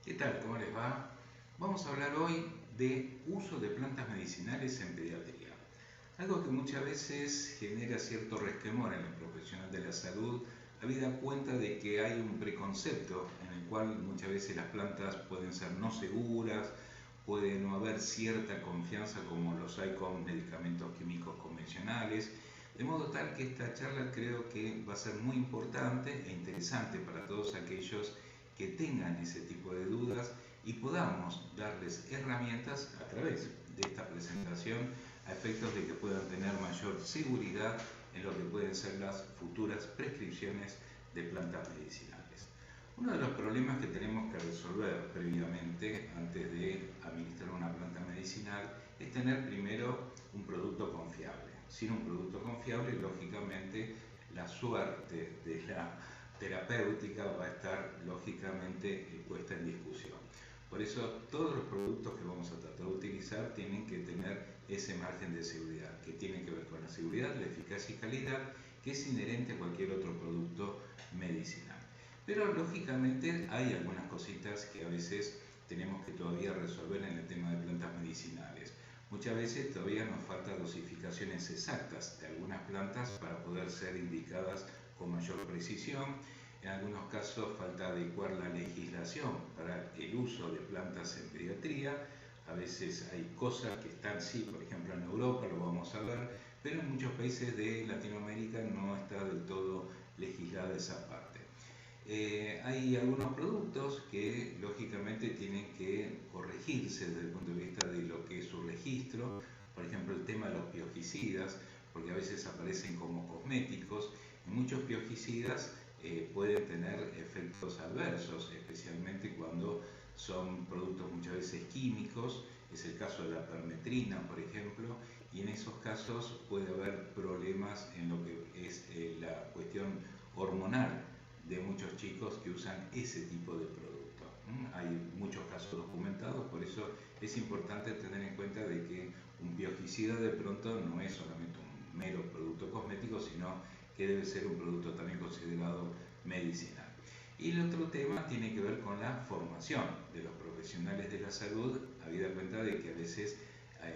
¿Qué tal? ¿Cómo les va? Vamos a hablar hoy de uso de plantas medicinales en pediatría. Algo que muchas veces genera cierto resquemor en el profesional de la salud, habida cuenta de que hay un preconcepto en el cual muchas veces las plantas pueden ser no seguras, puede no haber cierta confianza como los hay con medicamentos químicos convencionales, de modo tal que esta charla creo que va a ser muy importante e interesante para todos aquellos que tengan ese tipo de dudas y podamos darles herramientas a través de esta presentación a efectos de que puedan tener mayor seguridad en lo que pueden ser las futuras prescripciones de plantas medicinales. Uno de los problemas que tenemos que resolver previamente, antes de administrar una planta medicinal, es tener primero un producto confiable. Sin un producto confiable, lógicamente, la suerte de la terapéutica va a estar lógicamente puesta en discusión. Por eso todos los productos que vamos a tratar de utilizar tienen que tener ese margen de seguridad, que tiene que ver con la seguridad, la eficacia y calidad, que es inherente a cualquier otro producto medicinal. Pero lógicamente hay algunas cositas que a veces tenemos que todavía resolver en el tema de plantas medicinales. Muchas veces todavía nos faltan dosificaciones exactas de algunas plantas para poder ser indicadas con mayor precisión. En algunos casos falta adecuar la legislación para el uso de plantas en pediatría. A veces hay cosas que están, sí, por ejemplo en Europa, lo vamos a ver, pero en muchos países de Latinoamérica no está del todo legislada esa parte. Hay algunos productos que lógicamente tienen que corregirse desde el punto de vista de lo que es su registro, por ejemplo el tema de los biogicidas, porque a veces aparecen como cosméticos, y muchos biogicidas pueden tener efectos adversos, especialmente cuando son productos muchas veces químicos, es el caso de la permetrina, por ejemplo, y en esos casos puede haber problemas en lo que es la cuestión hormonal de muchos chicos que usan ese tipo de producto. Hay muchos casos documentados, por eso es importante tener en cuenta de que un biogicida de pronto no es solamente un mero producto cosmético, sino que debe ser un producto también considerado medicinal. Y el otro tema tiene que ver con la formación de los profesionales de la salud, habida cuenta de que a veces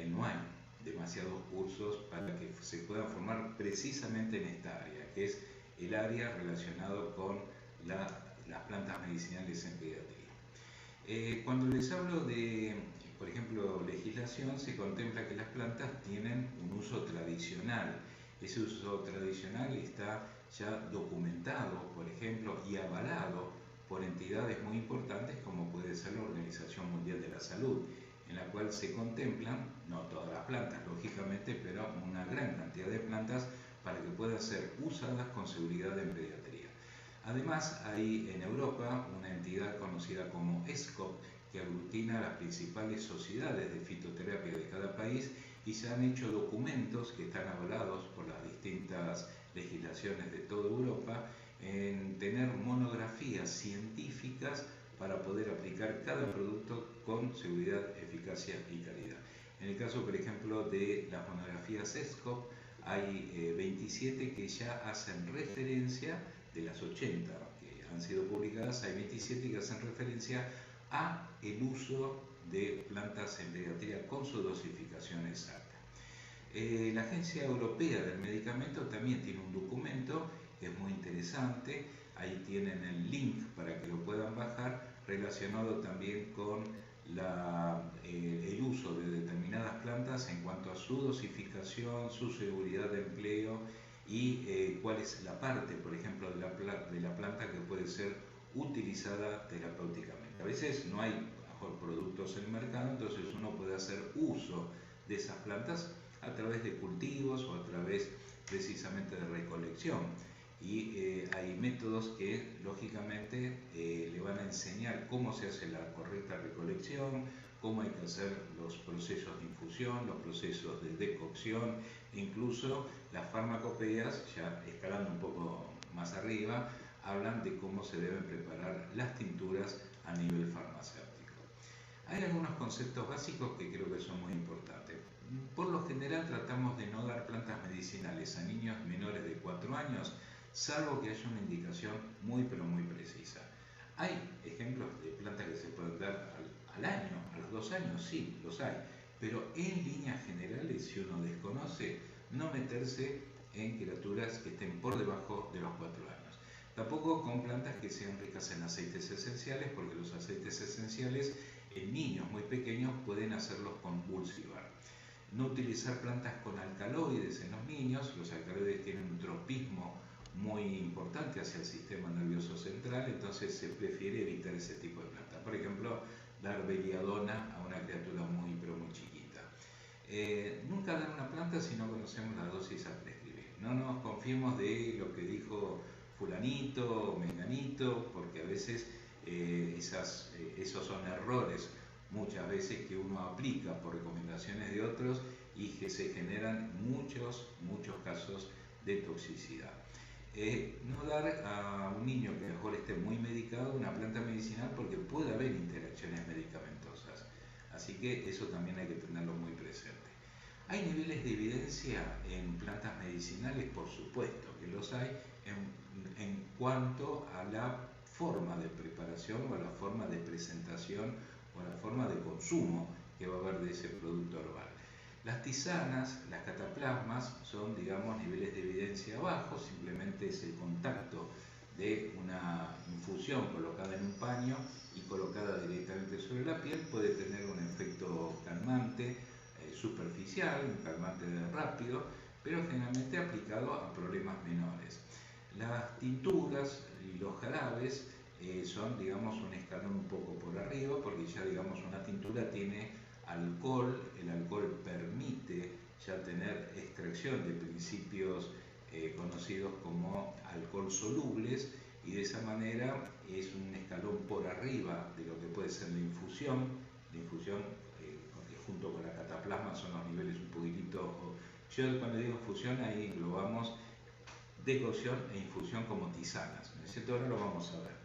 no hay demasiados cursos para que se puedan formar precisamente en esta área, que es el área relacionado con las plantas medicinales en pediatría. Cuando les hablo de, por ejemplo, legislación, se contempla que las plantas tienen un uso tradicional. Ese uso tradicional está ya documentado, por ejemplo, y avalado por entidades muy importantes como puede ser la Organización Mundial de la Salud, en la cual se contemplan, no todas las plantas, lógicamente, pero una gran cantidad de plantas para que puedan ser usadas con seguridad en pediatría. Además, hay en Europa una entidad conocida como ESCOP, que aglutina las principales sociedades de fitoterapia de cada país y se han hecho documentos que están avalados por las distintas legislaciones de toda Europa en tener monografías científicas para poder aplicar cada producto con seguridad, eficacia y calidad. En el caso, por ejemplo, de las monografías ESCOP, hay 27 que ya hacen referencia, de las 80 que han sido publicadas, hay 27 que hacen referencia a el uso de plantas en pediatría con su dosificación exacta. La Agencia Europea del Medicamento también tiene un documento que es muy interesante, ahí tienen el link para que lo puedan bajar, relacionado también con el uso de determinadas plantas en cuanto a su dosificación, su seguridad de empleo y cuál es la parte, por ejemplo, de la planta que puede ser utilizada terapéuticamente. A veces no hay mejor productos en el mercado, entonces uno puede hacer uso de esas plantas a través de cultivos o a través precisamente de recolección. Y hay métodos que lógicamente le van a enseñar cómo se hace la correcta recolección, cómo hay que hacer los procesos de infusión, los procesos de decocción, incluso las farmacopeas, ya escalando un poco más arriba, hablan de cómo se deben preparar las tinturas a nivel farmacéutico. Hay algunos conceptos básicos que creo que son muy importantes. Por lo general tratamos de no dar plantas medicinales a niños menores de 4 años, salvo que haya una indicación muy pero muy precisa. Hay ejemplos de plantas que se pueden dar 2 años, sí, los hay, pero en líneas generales, si uno desconoce, no meterse en criaturas que estén por debajo de los 4 años. Tampoco con plantas que sean ricas en aceites esenciales, porque los aceites esenciales en niños muy pequeños pueden hacerlos convulsivar. No utilizar plantas con alcaloides en los niños. Los alcaloides tienen un tropismo muy importante hacia el sistema nervioso central, entonces se prefiere evitar ese tipo de plantas. Por ejemplo, dar belladona a una criatura muy pero muy chiquita. Nunca dar una planta si no conocemos la dosis a prescribir. No nos confiemos de lo que dijo fulanito o menganito, porque a veces esos son errores muchas veces que uno aplica por recomendaciones de otros y que se generan muchos casos de toxicidad. No dar a un niño que mejor esté muy medicado una planta medicinal, porque puede haber interacciones medicamentosas, así que eso también hay que tenerlo muy presente. ¿Hay niveles de evidencia en plantas medicinales? Por supuesto que los hay en cuanto a la forma de preparación o a la forma de presentación o a la forma de consumo que va a haber de ese producto herbal. Las tisanas, las cataplasmas, son, digamos, niveles de evidencia bajos, simplemente es el contacto de una infusión colocada en un paño y colocada directamente sobre la piel, puede tener un efecto calmante superficial, un calmante rápido, pero generalmente aplicado a problemas menores. Las tinturas y los jarabes son, digamos, un escalón un poco por arriba, porque ya, digamos, una tintura tiene alcohol, el alcohol permite ya tener extracción de principios conocidos como alcohol solubles, y de esa manera es un escalón por arriba de lo que puede ser la infusión. La infusión junto con la cataplasma son los niveles un poquitito. Yo cuando digo infusión ahí englobamos decocción e infusión como tisanas, ¿no es cierto? Ahora lo vamos a ver.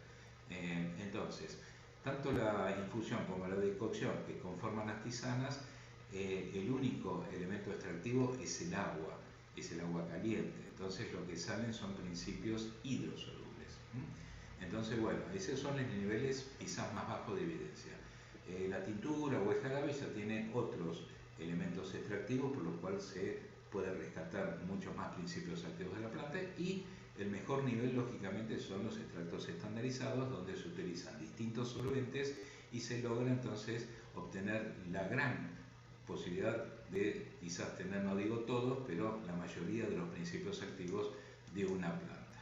Entonces, tanto la infusión como la decocción que conforman las tisanas, el único elemento extractivo es el agua caliente. Entonces lo que salen son principios hidrosolubles. Entonces, bueno, esos son los niveles quizás más bajos de evidencia. La tintura o el jarabe ya tiene otros elementos extractivos, por lo cual se puede rescatar muchos más principios activos de la planta, y el mejor nivel lógicamente son los extractos estandarizados, donde se utilizan distintos solventes y se logra entonces obtener la gran posibilidad de quizás tener, no digo todos, pero la mayoría de los principios activos de una planta.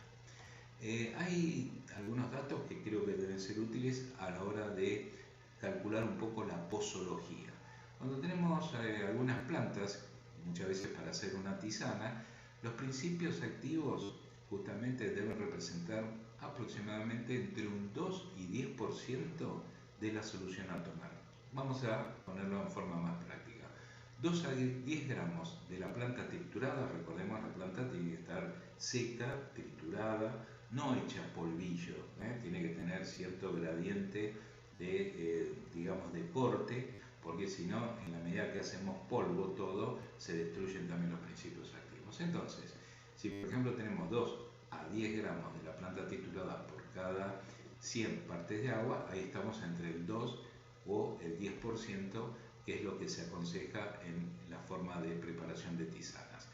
Hay algunos datos que creo que deben ser útiles a la hora de calcular un poco la posología. Cuando tenemos algunas plantas, muchas veces para hacer una tisana, los principios activos justamente deben representar aproximadamente entre un 2 y 10% de la solución a tomar. Vamos a ponerlo en forma más práctica. 2 a 10 gramos de la planta triturada, recordemos, la planta tiene que estar seca, triturada, no hecha polvillo, tiene que tener cierto gradiente de, digamos, de corte, porque si no, en la medida que hacemos polvo todo, se destruyen también los principios activos. Entonces, si por ejemplo tenemos 2 a 10 gramos de la planta triturada por cada 100 partes de agua, ahí estamos entre el 2 o el 10%, que es lo que se aconseja en la forma de preparación de tisanas.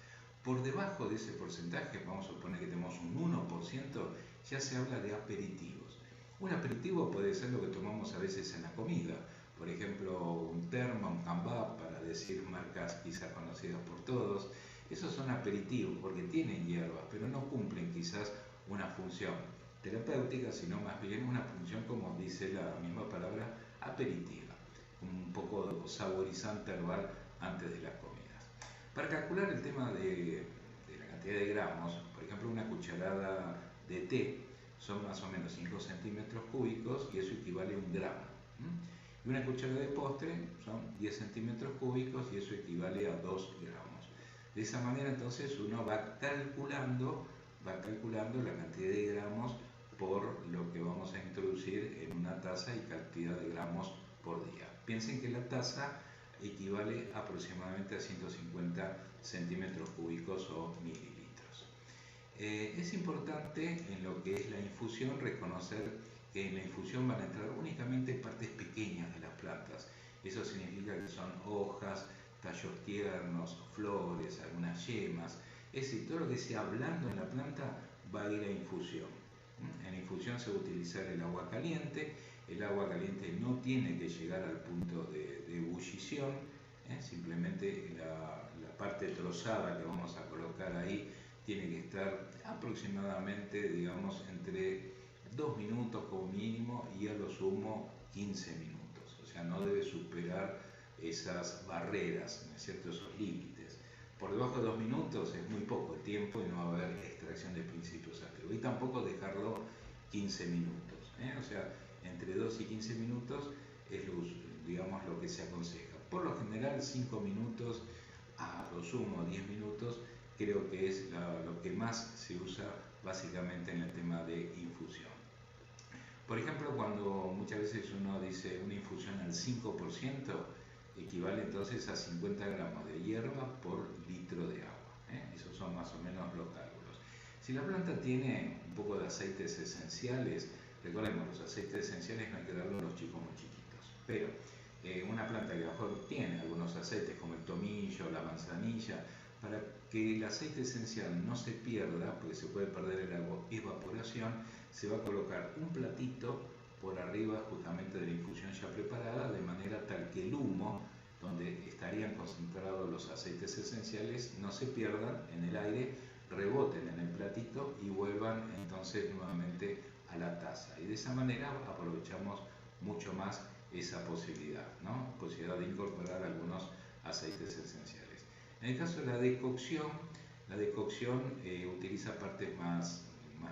Por debajo de ese porcentaje, vamos a suponer que tenemos un 1%, ya se habla de aperitivos. Un aperitivo puede ser lo que tomamos a veces en la comida, por ejemplo un terma, un cambá, para decir marcas quizás conocidas por todos. Esos son aperitivos porque tienen hierbas, pero no cumplen quizás una función terapéutica, sino más bien una función, como dice la misma palabra, aperitiva, un poco saborizante herbal antes de las comidas. Para calcular el tema de la cantidad de gramos, por ejemplo, una cucharada de té son más o menos 5 centímetros cúbicos y eso equivale a 1 gramo. Y una cucharada de postre son 10 centímetros cúbicos y eso equivale a 2 gramos. De esa manera entonces uno va calculando la cantidad de gramos por lo que vamos a introducir en una taza y cantidad de gramos por día. Piensen que la taza equivale aproximadamente a 150 centímetros cúbicos o mililitros. Es importante en lo que es la infusión reconocer que en la infusión van a entrar únicamente partes pequeñas de las plantas. Eso eso significa que son hojas, tallos tiernos, flores, algunas yemas. Es decir, todo lo que sea blando en la planta va a ir a infusión. En infusión se va a utilizar el agua caliente. El agua caliente no tiene que llegar al punto de ebullición, simplemente la parte trozada que vamos a colocar ahí tiene que estar aproximadamente, digamos, entre 2 minutos como mínimo y a lo sumo 15 minutos. O sea, no debe superar esas barreras, ¿no es cierto?, esos límites. Por debajo de 2 minutos es muy poco el tiempo y no va a haber extracción de principios activos. Y tampoco dejarlo 15 minutos. O sea, entre 2 y 15 minutos es digamos, lo que se aconseja. Por lo general 5 minutos, a lo sumo 10 minutos, creo que es lo que más se usa básicamente en el tema de infusión. Por ejemplo, cuando muchas veces uno dice una infusión al 5%, equivale entonces a 50 gramos de hierba por litro de agua. Esos son más o menos los cálculos. Si la planta tiene un poco de aceites esenciales, recordemos, los aceites esenciales no hay que darlos a los chicos muy chiquitos, pero una planta que a lo mejor tiene algunos aceites como el tomillo, la manzanilla, para que el aceite esencial no se pierda, porque se puede perder en la evaporación, se va a colocar un platito por arriba justamente de la infusión ya preparada, de manera tal que el humo, donde estarían concentrados los aceites esenciales, no se pierdan en el aire, reboten en el platito y vuelvan entonces nuevamente a la taza. Y de esa manera aprovechamos mucho más esa posibilidad, ¿no? Posibilidad de incorporar algunos aceites esenciales. En el caso de la decocción utiliza partes más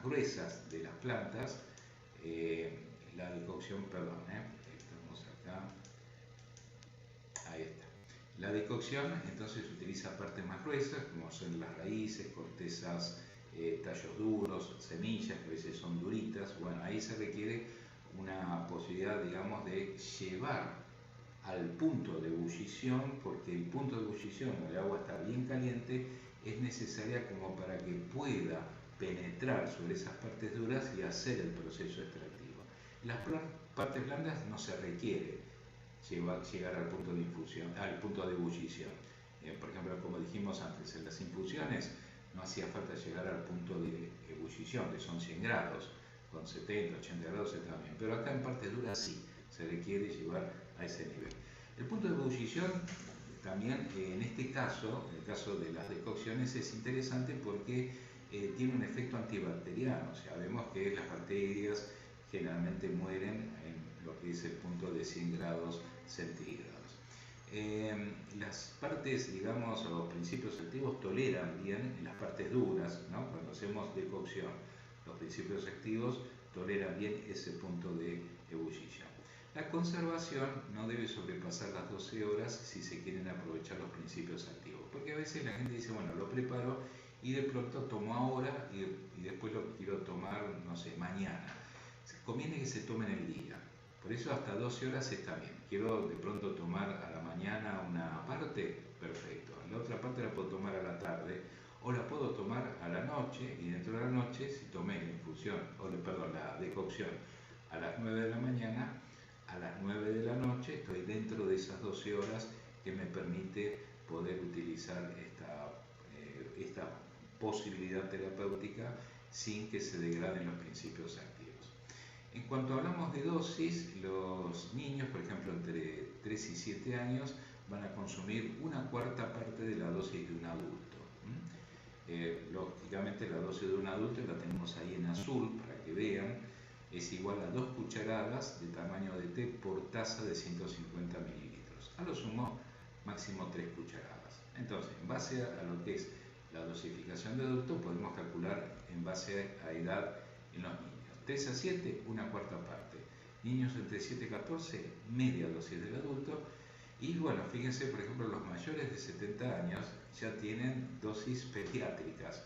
gruesas de las plantas. La decocción, perdón, estamos acá, ahí está. La decocción entonces utiliza partes más gruesas, como son las raíces, cortezas, tallos duros, semillas que a veces son duritas. Bueno, ahí se requiere una posibilidad, digamos, de llevar al punto de ebullición, porque el punto de ebullición, donde el agua está bien caliente, es necesaria como para que pueda penetrar sobre esas partes duras y hacer el proceso extractivo. Las partes blandas no se requiere llegar al punto de infusión, al punto de ebullición. Por ejemplo, como dijimos antes, en las infusiones no hacía falta llegar al punto de ebullición, que son 100 grados, con 70, 80 grados está bien, pero acá en partes duras sí, se requiere llevar a ese nivel. El punto de ebullición también, en este caso, en el caso de las decocciones, es interesante porque tiene un efecto antibacteriano. O sea, vemos que las bacterias generalmente mueren en lo que es el punto de 100 grados centígrados. Las partes, digamos, o los principios activos toleran bien las partes duras, ¿no? Cuando hacemos decocción, los principios activos toleran bien ese punto de ebullición. La conservación no debe sobrepasar las 12 horas si se quieren aprovechar los principios activos, porque a veces la gente dice, bueno, lo preparo y de pronto tomo ahora y después lo quiero tomar, no sé, mañana. Conviene que se tome en el día, por eso hasta 12 horas está bien. Quiero de pronto tomar a la mañana una parte, perfecto. La otra parte la puedo tomar a la tarde o la puedo tomar a la noche, y dentro de la noche, si tomé la infusión, la decocción a las 9 de la mañana, a las 9 de la noche estoy dentro de esas 12 horas que me permite poder utilizar esta posibilidad terapéutica sin que se degraden los principios activos. En cuanto hablamos de dosis, los niños, por ejemplo, entre 3 y 7 años, van a consumir una cuarta parte de la dosis de un adulto. Lógicamente la dosis de un adulto la tenemos ahí en azul para que vean, es igual a 2 cucharadas de tamaño de té por taza de 150 mililitros. A lo sumo, máximo 3 cucharadas. Entonces, en base a lo que es la dosificación de adulto, podemos calcular en base a edad en los niños. 3 a 7, una cuarta parte. Niños entre 7 y 14, media dosis del adulto. Y bueno, fíjense, por ejemplo, los mayores de 70 años ya tienen dosis pediátricas,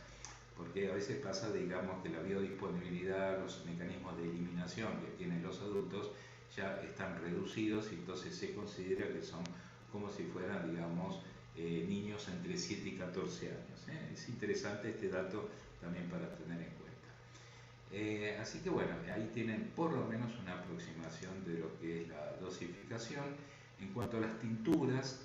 porque a veces pasa, digamos, que la biodisponibilidad, los mecanismos de eliminación que tienen los adultos ya están reducidos y entonces se considera que son como si fueran, digamos, niños entre 7 y 14 años. Es interesante este dato también para tener en cuenta. Así que bueno, ahí tienen por lo menos una aproximación de lo que es la dosificación. En cuanto a las tinturas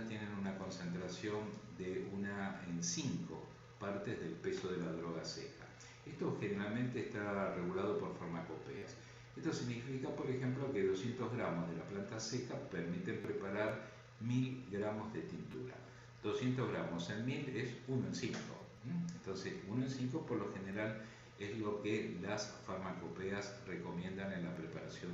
tienen una concentración de 1 en 5 partes del peso de la droga seca. Esto generalmente está regulado por farmacopeas. Esto significa, por ejemplo, que 200 gramos de la planta seca permiten preparar 1000 gramos de tintura. 200 gramos en 1000 es 1 en 5. Entonces, 1 en 5 por lo general es lo que las farmacopeas recomiendan en la preparación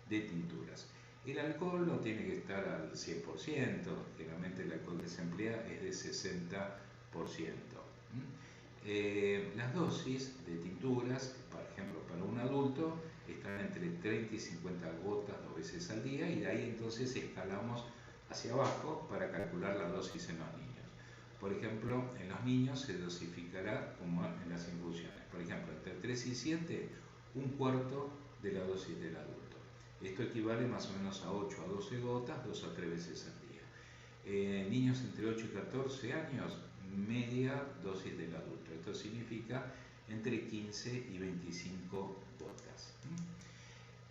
de tinturas. El alcohol no tiene que estar al 100%, generalmente el alcohol que se emplea es de 60%. Las dosis de tinturas, por ejemplo, para un adulto, están entre 30 y 50 gotas 2 veces al día, y de ahí entonces escalamos hacia abajo para calcular la dosis en los niños. Por ejemplo, en los niños se dosificará como en las infusiones. Por ejemplo, entre 3 y 7, un cuarto de la dosis del adulto. Esto equivale más o menos a 8 a 12 gotas, 2 a 3 veces al día. Niños entre 8 y 14 años, media dosis del adulto. Esto significa entre 15 y 25 gotas.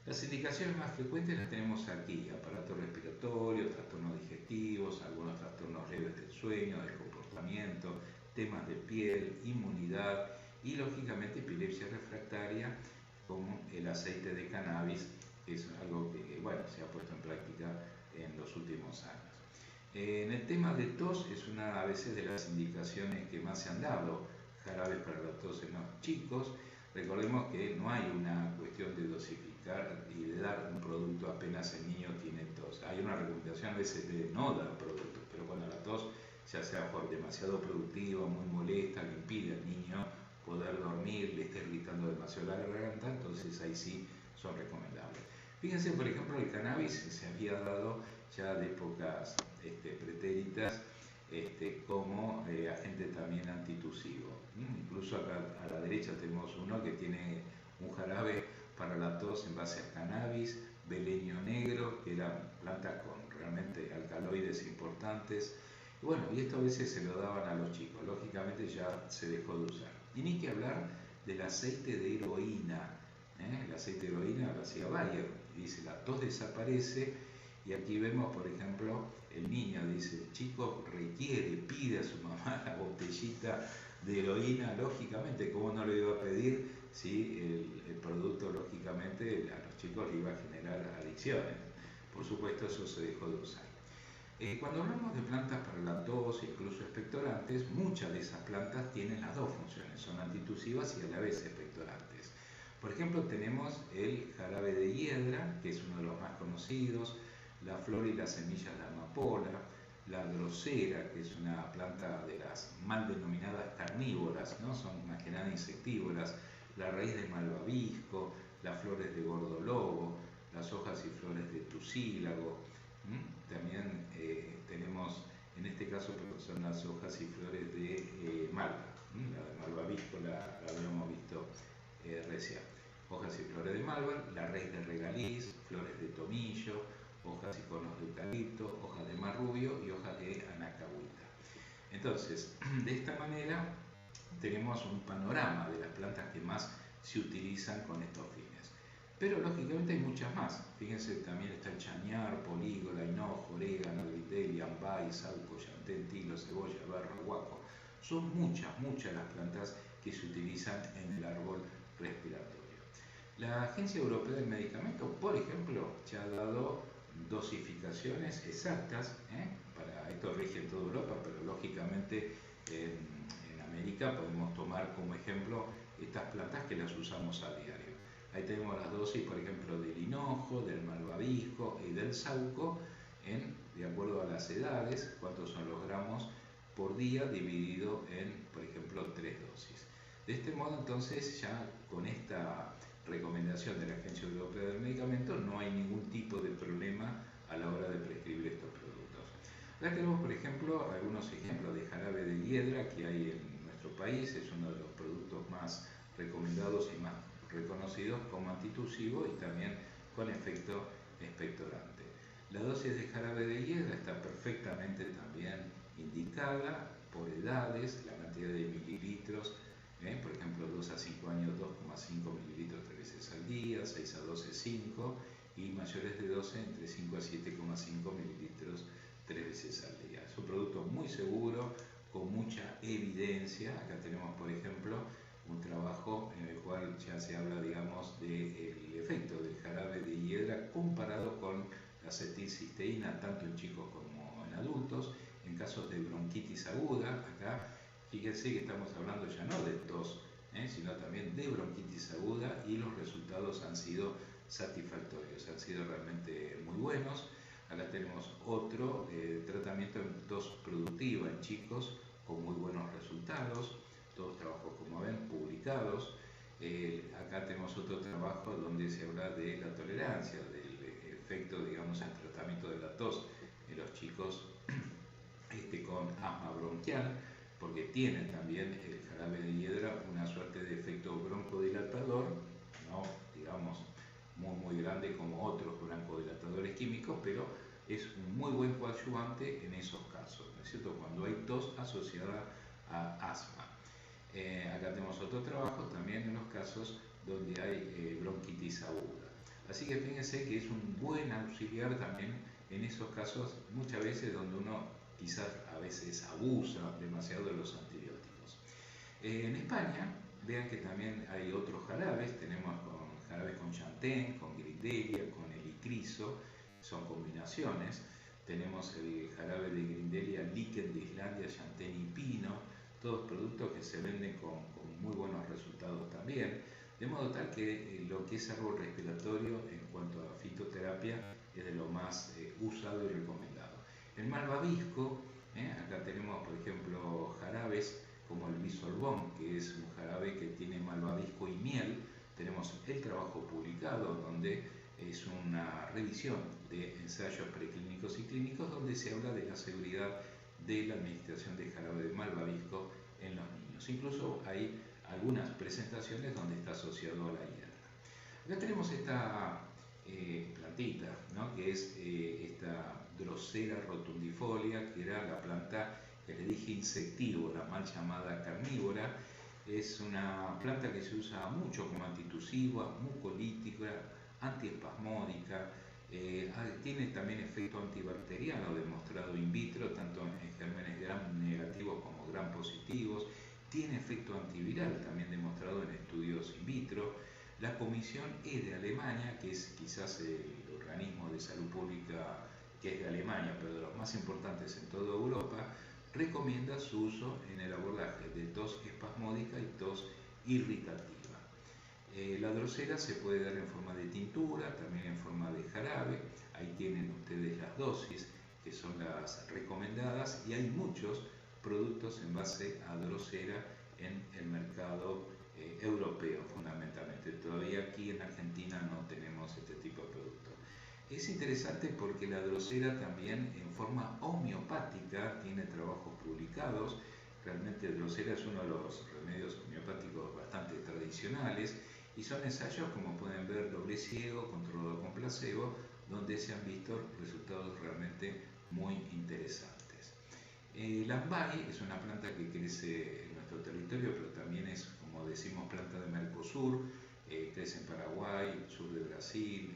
Las indicaciones más frecuentes las tenemos aquí: aparato respiratorio, trastornos digestivos, algunos trastornos leves del sueño, del comportamiento, temas de piel, inmunidad y lógicamente epilepsia refractaria, como el aceite de cannabis, que es algo que se ha puesto en práctica en los últimos años. En el tema de tos es una a veces de las indicaciones que más se han dado, jarabes para la tos en los chicos. Recordemos que no hay una cuestión de dosificar y de dar un producto apenas el niño tiene tos. Hay una recomendación a veces de no dar productos, pero cuando la tos, ya sea por demasiado productiva, muy molesta, le impide al niño poder dormir, le está irritando demasiado la garganta, entonces ahí sí son recomendables. Fíjense, por ejemplo, el cannabis se había dado ya de épocas pretéritas como agente también antitusivo. Incluso acá a la derecha tenemos uno que tiene un jarabe para la tos en base a cannabis, beleño negro, que eran plantas con realmente alcaloides importantes. Y esto a veces se lo daban a los chicos, lógicamente ya se dejó de usar. Y ni que hablar del aceite de heroína. El aceite de heroína lo hacía Bayer, y dice: la tos desaparece. Y aquí vemos, por ejemplo, el niño dice: el chico requiere, pide a su mamá la botellita de heroína. Lógicamente, ¿cómo no le iba a pedir si el producto, lógicamente, a los chicos le iba a generar adicciones? Por supuesto, eso se dejó de usar. Cuando hablamos de plantas para la tos, incluso expectorantes, muchas de esas plantas tienen las dos funciones, son antitusivas y a la vez expectorantes. Por ejemplo, tenemos el jarabe de hiedra, que es uno de los más conocidos, la flor y las semillas de amapola, la grosera, que es una planta de las mal denominadas carnívoras, ¿no? Son más que nada insectívoras, la raíz de malvavisco, las flores de gordolobo, las hojas y flores de tucílago. También tenemos, en este caso, son las hojas y flores de malva. La de malvavisco la habíamos visto recién. Hojas y flores de malva, la raíz de regaliz, flores de tomillo, hojas y conos de eucalipto, hojas de marrubio y hojas de anacahuita. Entonces, de esta manera tenemos un panorama de las plantas que más se utilizan con estos fines. Pero lógicamente hay muchas más. Fíjense, también está el chañar, polígola, hinojo, orégano, gritelli, ambay, sauco, llantén, tilo, cebolla, berro, guaco. Son muchas las plantas que se utilizan en el árbol respiratorio. La Agencia Europea del Medicamento, por ejemplo, ya ha dado dosificaciones exactas, para esto rige en toda Europa, pero lógicamente en América podemos tomar como ejemplo estas plantas que las usamos a diario. Ahí tenemos las dosis, por ejemplo, del hinojo, del malvavisco y del sauco, de acuerdo a las edades, cuántos son los gramos por día dividido en, por ejemplo, 3 dosis. De este modo, entonces, ya con esta recomendación de la Agencia Europea del Medicamento no hay ningún tipo de problema a la hora de prescribir estos productos. Acá tenemos, por ejemplo, algunos ejemplos de jarabe de hiedra que hay en nuestro país. Es uno de los productos más recomendados y más reconocidos como antitusivo y también con efecto expectorante. La dosis de jarabe de hiedra está perfectamente también indicada por edades, la cantidad de mililitros, por ejemplo, 2 a 5 años 2,5 mililitros 3 veces al día, 6 a 12 5, y mayores de 12 entre 5 a 7,5 mililitros 3 veces al día. Es un producto muy seguro, con mucha evidencia. Acá tenemos, por ejemplo, un trabajo en el cual ya se habla, digamos, del efecto del jarabe de hiedra comparado con la acetilcisteína, tanto en chicos como en adultos, en casos de bronquitis aguda. Acá, fíjense que estamos hablando ya no de tos, sino también de bronquitis aguda, y los resultados han sido satisfactorios, han sido realmente muy buenos. Acá tenemos otro tratamiento en tos productiva en chicos con muy buenos resultados, todos trabajos, como ven, publicados. Acá tenemos otro trabajo donde se habla de la tolerancia, del efecto, digamos, en tratamiento de la tos en los chicos con asma bronquial, porque tienen también el jarabe de hiedra una suerte de efecto broncodilatador, no digamos muy grande como otros broncodilatadores químicos, pero es un muy buen coadyuvante en esos casos, ¿no es cierto?, cuando hay tos asociada a asma. Acá tenemos otro trabajo también en los casos donde hay bronquitis aguda. Así que fíjense que es un buen auxiliar también en esos casos, muchas veces donde uno quizás a veces abusa demasiado de los antibióticos. En España, vean que también hay otros jarabes, tenemos jarabes con chantén, con grindelia, con helicriso, son combinaciones. Tenemos el jarabe de grindelia, líquen de Islandia, chantén y pino, todos productos que se venden con muy buenos resultados también, de modo tal que lo que es árbol respiratorio en cuanto a fitoterapia es de lo más usado y recomendado. El malvavisco, acá tenemos por ejemplo jarabes como el bisorbón, que es un jarabe que tiene malvavisco y miel. Tenemos el trabajo publicado donde es una revisión de ensayos preclínicos y clínicos donde se habla de la seguridad de la administración de jarabe de malvavisco en los niños. Incluso hay algunas presentaciones donde está asociado a la hiedra. Acá tenemos esta plantita, ¿no?, que es esta Drosera rotundifolia, que era la planta que le dije insectívora, mal llamada carnívora. Es una planta que se usa mucho como antitusiva, mucolítica, antiespasmódica. Tiene también efecto antibacteriano demostrado in vitro, tanto en gérmenes gram negativos como gram positivos. Tiene efecto antiviral también demostrado en estudios in vitro. La Comisión E de Alemania, que es quizás el organismo de salud pública que es de Alemania, pero de los más importantes en toda Europa, recomienda su uso en el abordaje de tos espasmódica y tos irritativa. La drosera se puede dar en forma de tintura, también en forma de jarabe. Ahí tienen ustedes las dosis que son las recomendadas, y hay muchos productos en base a drosera en el mercado europeo fundamentalmente. Todavía aquí en Argentina no tenemos este tipo de productos. Es interesante porque la drosera también en forma homeopática tiene trabajos publicados. Realmente drosera es uno de los remedios homeopáticos bastante tradicionales, y son ensayos, como pueden ver, doble ciego, controlado con placebo, donde se han visto resultados realmente muy interesantes. El ambay es una planta que crece en nuestro territorio, pero también es, como decimos, planta de Mercosur, crece en Paraguay, sur de Brasil,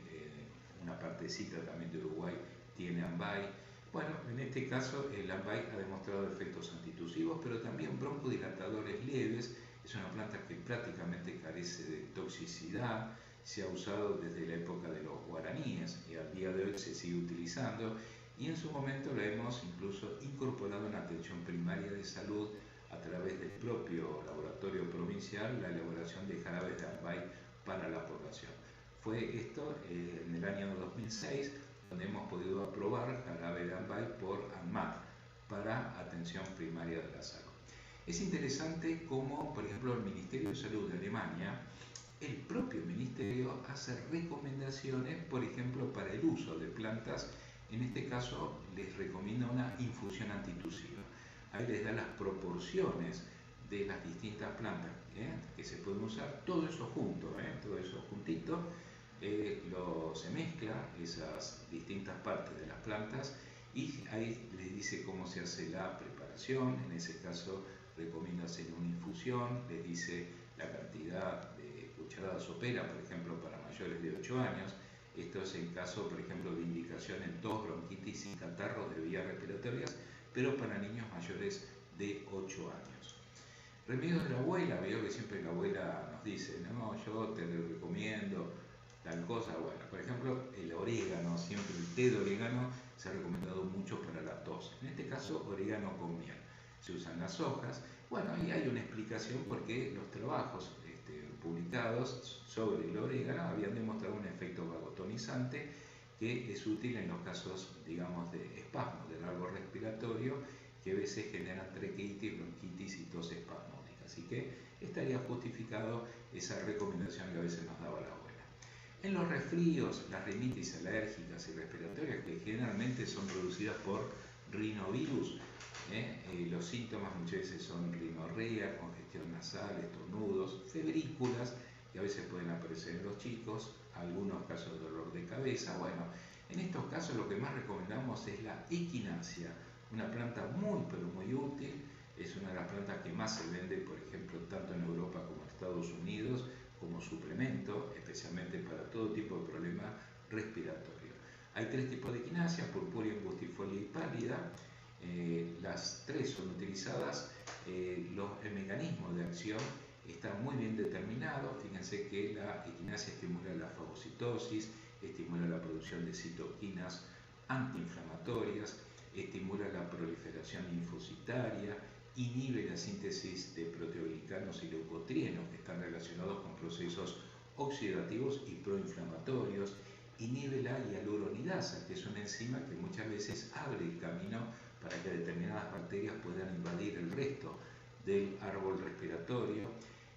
una partecita también de Uruguay tiene ambay. Bueno, en este caso el ambay ha demostrado efectos antitusivos, pero también broncodilatadores leves. Es una planta que prácticamente carece de toxicidad, se ha usado desde la época de los guaraníes y al día de hoy se sigue utilizando, y en su momento la hemos incluso incorporado en la atención primaria de salud a través del propio laboratorio provincial, la elaboración de jarabes de ambay para la población. Fue esto en el año 2006 donde hemos podido aprobar jarabe de ambay por ANMAT para atención primaria de la salud. Es interesante cómo, por ejemplo, el Ministerio de Salud de Alemania, el propio ministerio hace recomendaciones, por ejemplo, para el uso de plantas. En este caso les recomienda una infusión antitusiva. Ahí les da las proporciones de las distintas plantas que se pueden usar, todo eso junto, todo eso juntito. Se mezcla esas distintas partes de las plantas, y ahí les dice cómo se hace la preparación. En ese caso recomienda hacer una infusión, les dice la cantidad de cucharadas sopera, por ejemplo, para mayores de 8 años. Esto es en caso, por ejemplo, de indicación en tos, bronquitis y catarros de vías respiratorias, pero para niños mayores de 8 años. Remedios de la abuela, veo que siempre la abuela nos dice, no, yo te lo recomiendo tal cosa. Bueno, por ejemplo, el orégano, siempre el té de orégano se ha recomendado mucho para la tos. En este caso, orégano con miel. Se usan las hojas. Bueno, y hay una explicación porque los trabajos publicados sobre el orégano habían demostrado un efecto vagotonizante que es útil en los casos, digamos, de espasmo del árbol respiratorio, que a veces generan traqueitis, bronquitis y tos espasmódica. Así que estaría justificado esa recomendación que a veces nos daba la abuela. En los resfríos, las rinitis alérgicas y respiratorias, que generalmente son producidas por rinovirus, los síntomas muchas veces son rinorrea, congestión nasal, estornudos, febrículas, que a veces pueden aparecer en los chicos, algunos casos de dolor de cabeza. Bueno, en estos casos lo que más recomendamos es la equinacia, una planta muy pero muy útil, es una de las plantas que más se vende, por ejemplo, tanto en Europa como en Estados Unidos, como suplemento, especialmente para todo tipo de problema respiratorio. Hay tres tipos de equinacia, purpúrea, angustifolia y pálida. Las tres son utilizadas, el mecanismo de acción está muy bien determinado. Fíjense que la equinacia estimula la fagocitosis, estimula la producción de citoquinas antiinflamatorias, estimula la proliferación linfocitaria, inhibe la síntesis de proteoglicanos y leucotrienos que están relacionados con procesos oxidativos y proinflamatorios, inhibe la hialuronidasa, que es una enzima que muchas veces abre el camino para que determinadas bacterias puedan invadir el resto del árbol respiratorio,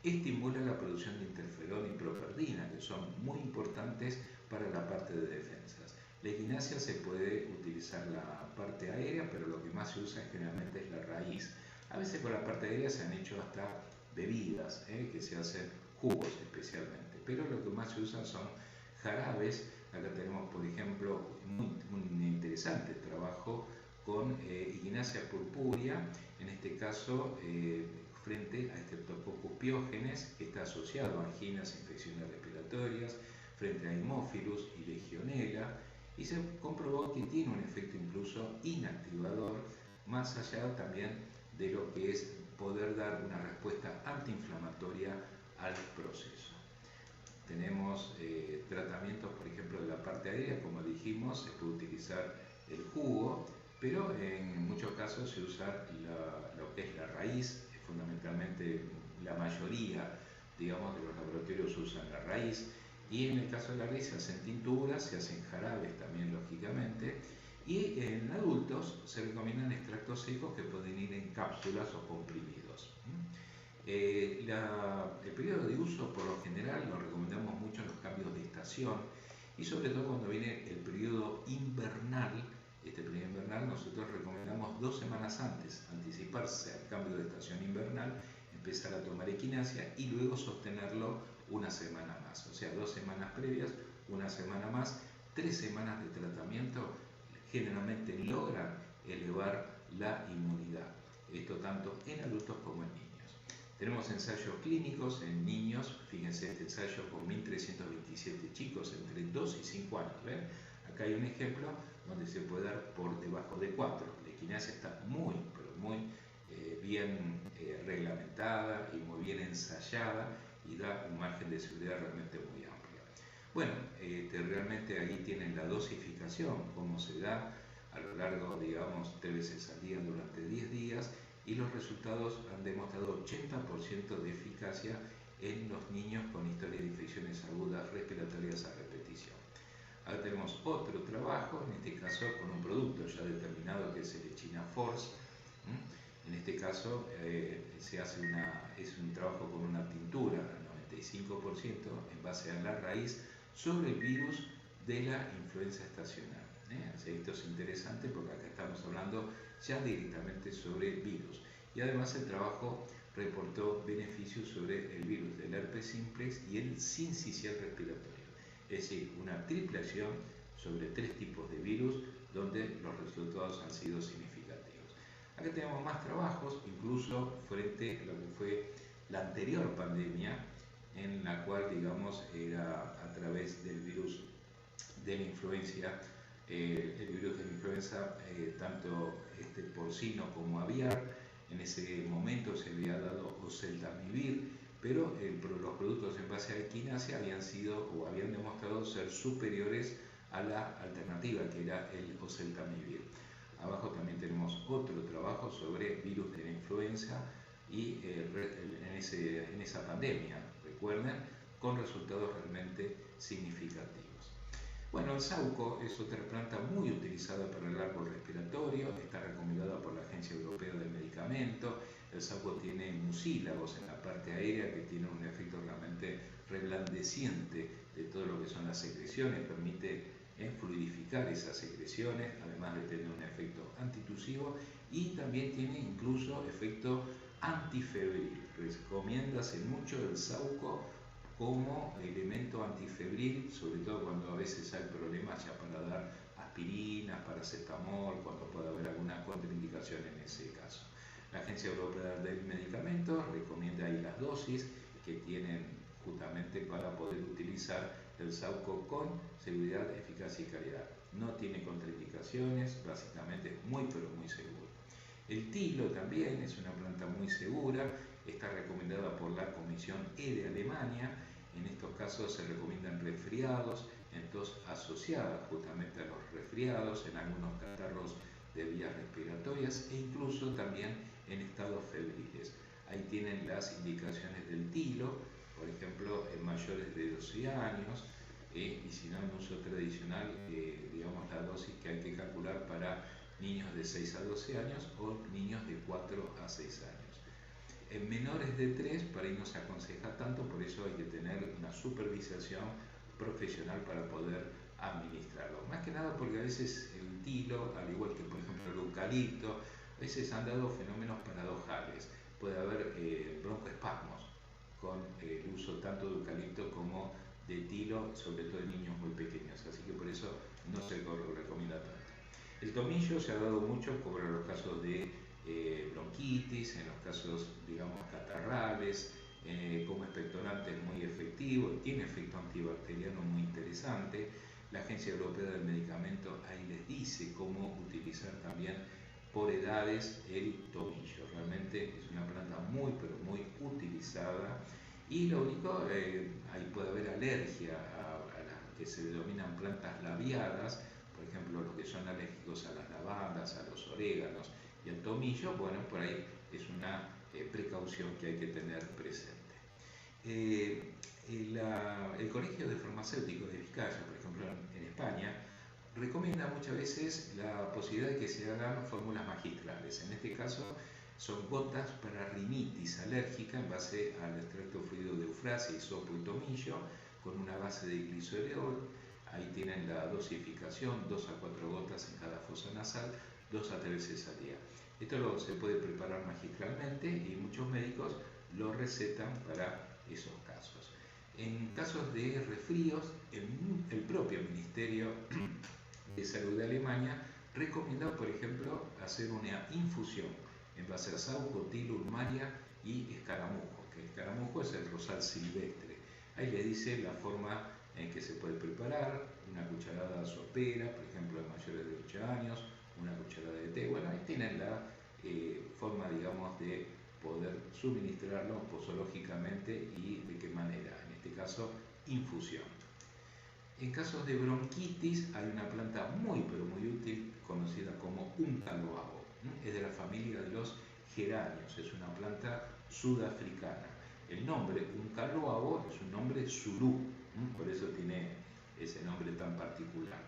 estimula la producción de interferón y properdina, que son muy importantes para la parte de defensas. La equinacia se puede utilizar la parte aérea, pero lo que más se usa generalmente es la raíz. A veces con la parte aérea se han hecho hasta bebidas, que se hacen jugos especialmente, pero lo que más se usan son jarabes. Acá tenemos, por ejemplo, un interesante trabajo con equinacia purpúrea, en este caso frente a Streptococcus pyogenes, que está asociado a anginas, infecciones respiratorias, frente a Haemophilus y Legionella, y se comprobó que tiene un efecto incluso inactivador, más allá también de lo que es poder dar una respuesta antiinflamatoria al proceso. Tenemos tratamientos, por ejemplo, de la parte aérea, como dijimos, se puede utilizar el jugo, pero en muchos casos se usa lo que es la raíz, fundamentalmente la mayoría, digamos, de los laboratorios usan la raíz, y en el caso de la raíz se hacen tinturas, se hacen jarabes también, lógicamente, y en adultos se recomiendan extractos secos que pueden ir en cápsulas o comprimidos. El periodo de uso, por lo general, lo recomendamos mucho en los cambios de estación y sobre todo cuando viene el periodo invernal. Este periodo invernal nosotros recomendamos 2 semanas antes, anticiparse al cambio de estación invernal, empezar a tomar equinacia y luego sostenerlo una semana más. O sea, 2 semanas previas, una semana más, 3 semanas de tratamiento generalmente logran elevar la inmunidad. Esto tanto en adultos como en niños. Tenemos ensayos clínicos en niños, fíjense este ensayo con 1.327 chicos entre 2 y 5 años. ¿Ven? Acá hay un ejemplo donde se puede dar por debajo de 4. La equinacia está muy, pero muy bien reglamentada y muy bien ensayada y da un margen de seguridad realmente muy amplio. Bueno, realmente ahí tienen la dosificación, cómo se da a lo largo, digamos, 3 veces al día durante 10 días, y los resultados han demostrado 80% de eficacia en los niños con historia de infecciones agudas respiratorias a repetición. Ahora tenemos otro trabajo, en este caso con un producto ya determinado que es el Echina Force. En este caso es un trabajo con una tintura al 95% en base a la raíz sobre el virus de la influenza estacional. Esto es interesante porque acá estamos hablando ya directamente sobre el virus. Y además el trabajo reportó beneficios sobre el virus del herpes simplex y el sincicial respiratorio. Es decir, una triple acción sobre 3 tipos de virus donde los resultados han sido significativos. Acá tenemos más trabajos, incluso frente a lo que fue la anterior pandemia, en la cual, digamos, era a través del virus de la influencia, el virus de la influenza, tanto porcino como aviar. En ese momento se había dado oseltamivir, pero los productos en base a equinacia habían demostrado ser superiores a la alternativa, que era el oseltamivir. Abajo también tenemos otro trabajo sobre virus de la influenza y en esa pandemia, recuerden, con resultados realmente significativos. Bueno, el sauco es otra planta muy utilizada para el árbol respiratorio, está recomendada por la Agencia Europea del Medicamento. El sauco tiene mucílagos en la parte aérea que tienen un efecto realmente reblandeciente de todo lo que son las secreciones, permite fluidificar esas secreciones, además de tener un efecto antitusivo, y también tiene incluso efecto antifebril. Recomiéndase mucho el sauco como elemento antifebril, sobre todo cuando a veces hay problemas ya para dar aspirinas, paracetamol, cuando puede haber alguna contraindicación en ese caso. La Agencia Europea del Medicamento recomienda ahí las dosis que tienen justamente para poder utilizar el sauco con seguridad, eficacia y calidad. No tiene contraindicaciones, básicamente es muy pero muy seguro. El tilo también es una planta muy segura, está recomendada por la Comisión E de Alemania. En estos casos se recomiendan resfriados, en tos asociada justamente a los resfriados, en algunos catarros de vías respiratorias e incluso también en estados febriles. Ahí tienen las indicaciones del tilo, por ejemplo, en mayores de 12 años, y si no en uso tradicional, digamos la dosis que hay que calcular para niños de 6 a 12 años o niños de 4 a 6 años. En menores de 3, para ahí no se aconseja tanto, por eso hay que tener una supervisación profesional para poder administrarlo. Más que nada porque a veces el tilo, al igual que por ejemplo el eucalipto, a veces han dado fenómenos paradojales. Puede haber broncoespasmos con el uso tanto de eucalipto como de tilo, sobre todo en niños muy pequeños, así que por eso no se recomienda tanto. El tomillo se ha dado mucho para los casos de bronquitis, en los casos, digamos, catarrales, como expectorante es muy efectivo, tiene efecto antibacteriano muy interesante. La Agencia Europea del Medicamento ahí les dice cómo utilizar también por edades el tomillo. Realmente es una planta muy, pero muy utilizada. Y lo único, ahí puede haber alergia a las que se denominan plantas labiadas, por ejemplo, los que son alérgicos a las lavandas, a los oréganos y al tomillo. Bueno, por ahí es una precaución que hay que tener presente. El Colegio de Farmacéuticos de Vizcaya, por ejemplo, en España, recomienda muchas veces la posibilidad de que se hagan fórmulas magistrales. En este caso son gotas para rinitis alérgica en base al extracto fluido de eufrasia, hisopo y tomillo, con una base de glicerol. Ahí tienen la dosificación, 2 a 4 gotas en cada fosa nasal, 2 a 3 veces al día. Esto se puede preparar magistralmente y muchos médicos lo recetan para esos casos. En casos de resfríos, el propio Ministerio de Salud de Alemania recomienda, por ejemplo, hacer una infusión en base a sauco, tilo, urmaria y escaramujo, que el escaramujo es el rosal silvestre. Ahí le dice la forma en que se puede preparar, una cucharada sopera, por ejemplo, en mayores de 8 años, una cucharada de té. Bueno, ahí tienen la forma, digamos, de poder suministrarlo posológicamente y de qué manera, en este caso, infusión. En casos de bronquitis hay una planta muy pero muy útil conocida como uncaloabo. Es de la familia de los geranios, es una planta sudafricana. El nombre uncaloabo es un nombre zulú, por eso tiene ese nombre tan particular.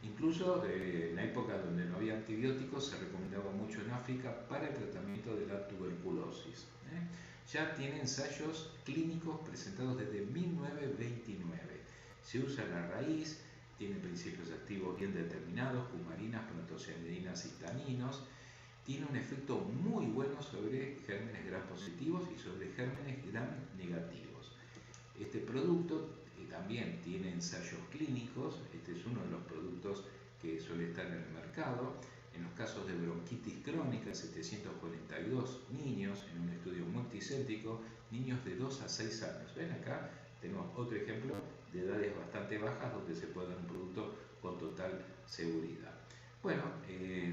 Incluso en la época donde no había antibióticos se recomendaba mucho en África para el tratamiento de la tuberculosis. Ya tiene ensayos clínicos presentados desde 1929. Se usa la raíz, tiene principios activos bien determinados, cumarinas, proantocianidinas y taninos. Tiene un efecto muy bueno sobre gérmenes gram positivos y sobre gérmenes gram negativos. Este producto también tiene ensayos clínicos, este es uno de los productos que suele estar en el mercado. En los casos de bronquitis crónica, 742 niños en un estudio multicéntrico, niños de 2 a 6 años. Ven acá, tenemos otro ejemplo de edades bastante bajas donde se puede dar un producto con total seguridad. Bueno,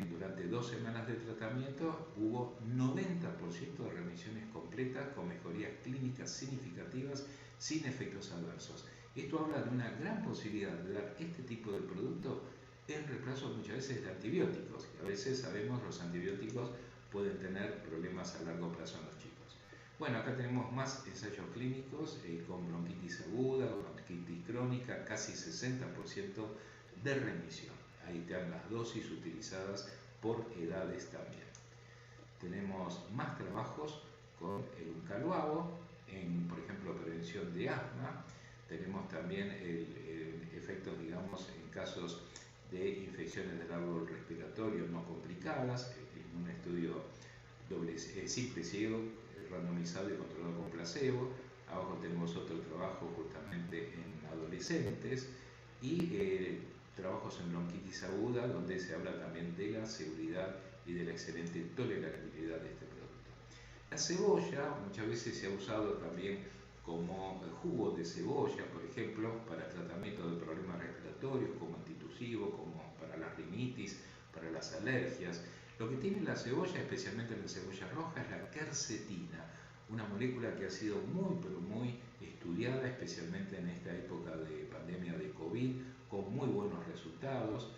durante 2 semanas de tratamiento hubo 90% de remisiones completas con mejorías clínicas significativas sin efectos adversos. Esto habla de una gran posibilidad de dar este tipo de producto en reemplazo muchas veces de antibióticos, que a veces sabemos los antibióticos pueden tener problemas a largo plazo en los chicos. Bueno, acá tenemos más ensayos clínicos con bronquitis aguda, bronquitis crónica, casi 60% de remisión. Ahí están las dosis utilizadas por edades también. Tenemos más trabajos con el Uncaloabo, en, por ejemplo, prevención de asma. Tenemos también efectos, digamos, en casos de infecciones del árbol respiratorio no complicadas, en un estudio simple, ciego, randomizado y controlado con placebo. Abajo tenemos otro trabajo justamente en adolescentes y trabajos en bronquitis aguda, donde se habla también de la seguridad y de la excelente tolerabilidad de este producto. La cebolla muchas veces se ha usado también como jugo de cebolla, por ejemplo, para tratamiento de problemas respiratorios, como antitusivo, como para la rinitis, para las alergias. Lo que tiene la cebolla, especialmente la cebolla roja, es la quercetina, una molécula que ha sido muy, pero muy estudiada, especialmente en esta época de pandemia de COVID, con muy buenos resultados.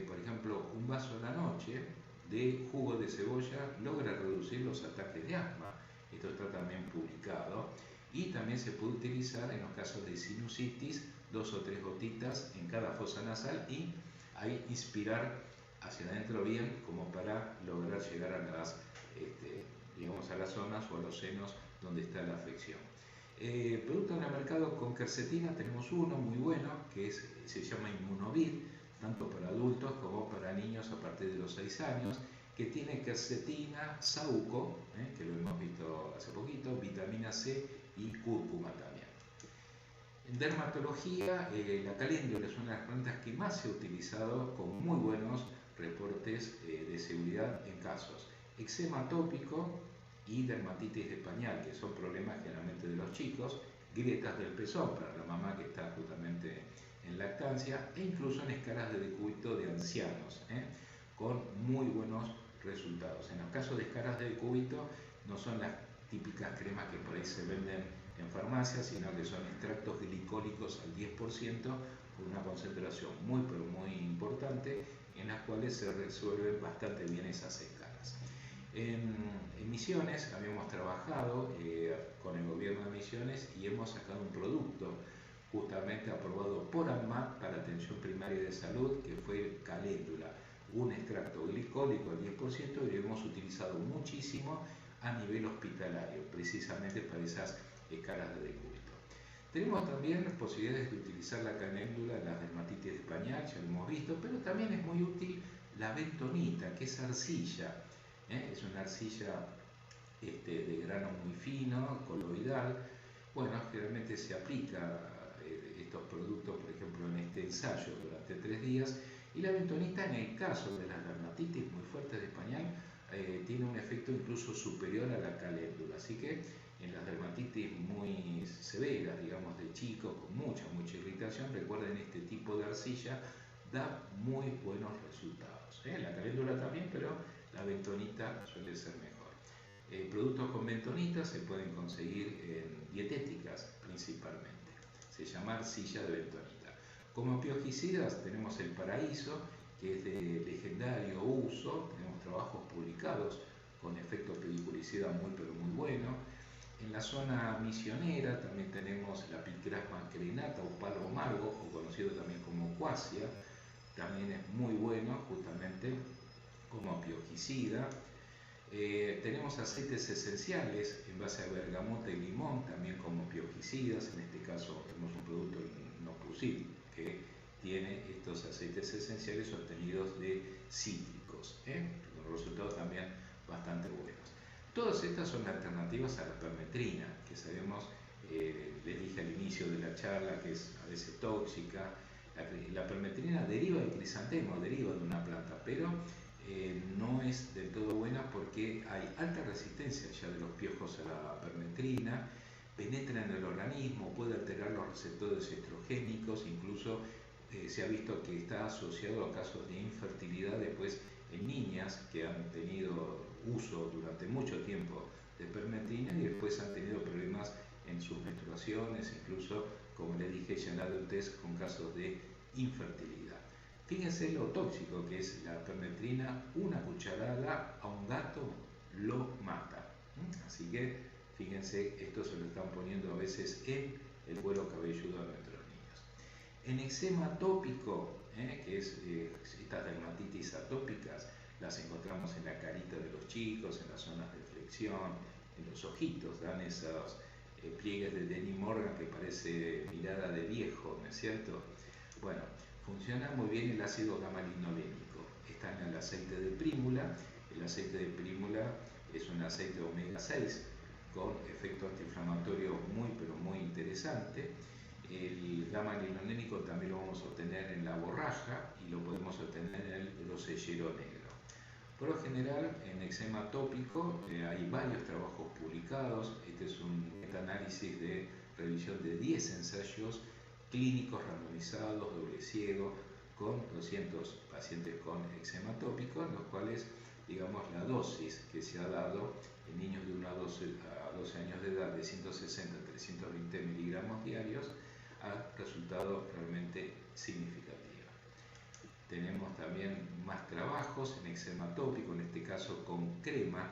Por ejemplo, un vaso a la noche de jugo de cebolla logra reducir los ataques de asma. Esto está también publicado. Y también se puede utilizar en los casos de sinusitis, 2 o 3 gotitas en cada fosa nasal y ahí inspirar hacia adentro bien, como para lograr llegar a las, digamos, a las zonas o a los senos donde está la afección. Producto en el mercado con quercetina tenemos uno muy bueno que se llama Inmunovit, tanto para adultos como para niños a partir de los 6 años, que tiene quercetina, saúco, que lo hemos visto hace poquito, vitamina C y cúrcuma también. En dermatología, la caléndula es una de las plantas que más se ha utilizado con muy buenos reportes de seguridad en casos eczema atópico y dermatitis de pañal, que son problemas generalmente de los chicos, grietas del pezón para la mamá que está justamente en lactancia e incluso en escalas de decúbito de ancianos, con muy buenos resultados. En los casos de escalas de decúbito no son las típicas cremas que por ahí se venden en farmacia, sino que son extractos glicólicos al 10% con una concentración muy pero muy importante, en las cuales se resuelven bastante bien esas escalas. En Misiones habíamos trabajado con el gobierno de Misiones y hemos sacado un producto justamente aprobado por ANMAT para atención primaria de salud, que fue caléndula, un extracto glicólico al 10% y lo hemos utilizado muchísimo a nivel hospitalario, precisamente para esas escalas de decúbito. Tenemos también posibilidades de utilizar la caléndula en las dermatitis de pañal, ya lo hemos visto, pero también es muy útil la bentonita, que es arcilla. Es una arcilla de grano muy fino, coloidal. Bueno, generalmente se aplica estos productos, por ejemplo, en este ensayo durante 3 días. Y la bentonita, en el caso de las dermatitis muy fuertes de pañal, tiene un efecto incluso superior a la caléndula. Así que en las dermatitis muy severas, digamos, de chicos, con mucha irritación, recuerden, este tipo de arcilla da muy buenos resultados. La caléndula también, pero la bentonita suele ser mejor. Productos con bentonita se pueden conseguir en dietéticas principalmente. Se llama arcilla de bentonita. Como piojicidas tenemos el Paraíso, que es de legendario uso. Tenemos trabajos publicados con efecto pediculicida muy pero muy bueno. En la zona misionera también tenemos la Picrasma crenata o palo amargo, o conocido también como cuasia. También es muy bueno justamente como piojicida. Tenemos aceites esenciales en base a bergamota y limón, también como piojicidas. En este caso tenemos un producto Nopusil que tiene estos aceites esenciales obtenidos de cítricos, con resultados también bastante buenos. Todas estas son alternativas a la permetrina, que sabemos, les dije al inicio de la charla, que es a veces tóxica. La permetrina deriva del crisantemo, deriva de una planta, pero no es del todo buena porque hay alta resistencia ya de los piojos a la permetrina, penetra en el organismo, puede alterar los receptores estrogénicos, incluso se ha visto que está asociado a casos de infertilidad después en niñas que han tenido uso durante mucho tiempo de permetrina y después han tenido problemas en sus menstruaciones, incluso, como le dije, ya en la adultez con casos de infertilidad. Fíjense lo tóxico que es la permetrina, una cucharada a un gato lo mata. Así que fíjense, esto se lo están poniendo a veces en el cuero cabelludo a nuestros niños. En eczema atópico, que es estas dermatitis atópicas, las encontramos en la carita de los chicos, en las zonas de flexión, en los ojitos, dan esos pliegues de Denny Morgan que parece mirada de viejo, ¿no es cierto? Bueno, funciona muy bien el ácido gamma-linolénico. Está en el aceite de prímula. El aceite de prímula es un aceite omega 6 con efecto antiinflamatorio muy pero muy interesante. El gamma-linolénico también lo vamos a obtener en la borraja y lo podemos obtener en el grosellero negro. Por lo general, en eczema atópico hay varios trabajos publicados. Este es un metaanálisis de revisión de 10 ensayos clínicos randomizados, doble ciego, con 200 pacientes con eczema atópico, en los cuales, digamos, la dosis que se ha dado en niños de 1 a 12 años de edad de 160 a 320 miligramos diarios ha resultado realmente significativa. Tenemos también más trabajos en eczema atópico, en este caso con crema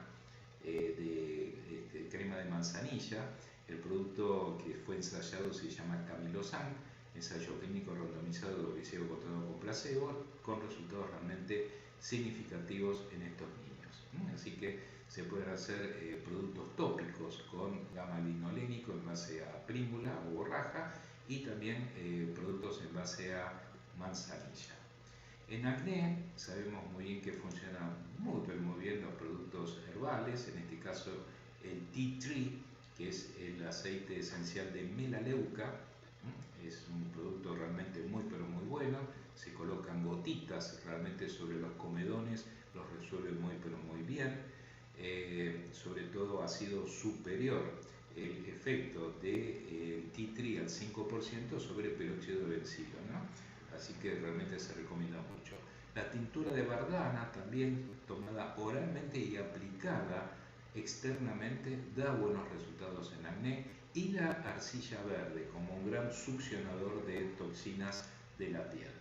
crema de manzanilla. El producto que fue ensayado se llama Camilosan, ensayo clínico randomizado doble ciego controlado con placebo, con resultados realmente significativos en estos niños. Así que se pueden hacer productos tópicos con gamma-linolénico en base a prímula o borraja y también productos en base a manzanilla. En acné sabemos muy bien que funcionan muy bien los productos herbales, en este caso el tea tree, que es el aceite esencial de melaleuca. Es un producto realmente muy pero muy bueno, se colocan gotitas realmente sobre los comedones, los resuelve muy pero muy bien. Sobre todo ha sido superior el efecto de tea tree al 5% sobre peróxido de bencilo, ¿no? Así que realmente se recomienda mucho. La tintura de bardana, también tomada oralmente y aplicada externamente, da buenos resultados en acné, y la arcilla verde como un gran succionador de toxinas de la piel.